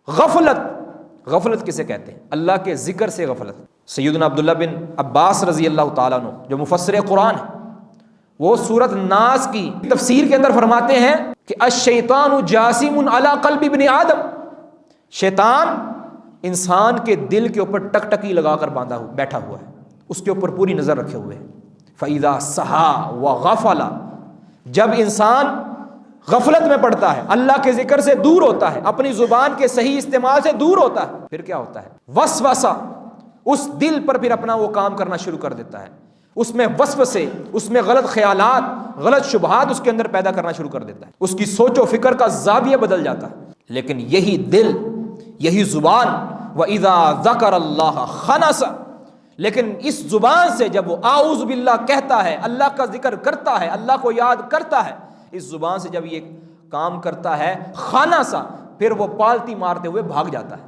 غفلت کسے کہتے ہیں؟ اللہ کے ذکر سے غفلت۔ سیدنا عبداللہ بن عباس رضی اللہ تعالیٰ عنہ جو مفسر قرآن ہے، وہ سورۃ ناس کی تفسیر کے اندر فرماتے ہیں کہ الشیطان جاسم علی قلب ابن آدم، شیطان انسان کے دل کے اوپر ٹکٹکی لگا کر بیٹھا ہوا ہے، اس کے اوپر پوری نظر رکھے ہوئے ہے۔ فَإِذَا سَہَا وَغَفَلَ، جب انسان غفلت میں پڑتا ہے، اللہ کے ذکر سے دور ہوتا ہے، اپنی زبان کے صحیح استعمال سے دور ہوتا ہے، پھر کیا ہوتا ہے؟ وسوسہ، اس دل پر پھر اپنا وہ کام کرنا شروع کر دیتا ہے، اس میں وسوسے، اس میں غلط خیالات، غلط شبہات اس کے اندر پیدا کرنا شروع کر دیتا ہے، اس کی سوچ و فکر کا زاویہ بدل جاتا ہے۔ لیکن یہی دل، یہی زبان، وَإِذَا ذَكَرَ اللَّهَ خَنَسَ، لیکن اس زبان سے جب وہ اعوذ باللہ کہتا ہے، اللہ کا ذکر کرتا ہے، اللہ کو یاد کرتا ہے، اس زبان سے جب یہ کام کرتا ہے خانہ سا، پھر وہ پالتی مارتے ہوئے بھاگ جاتا ہے۔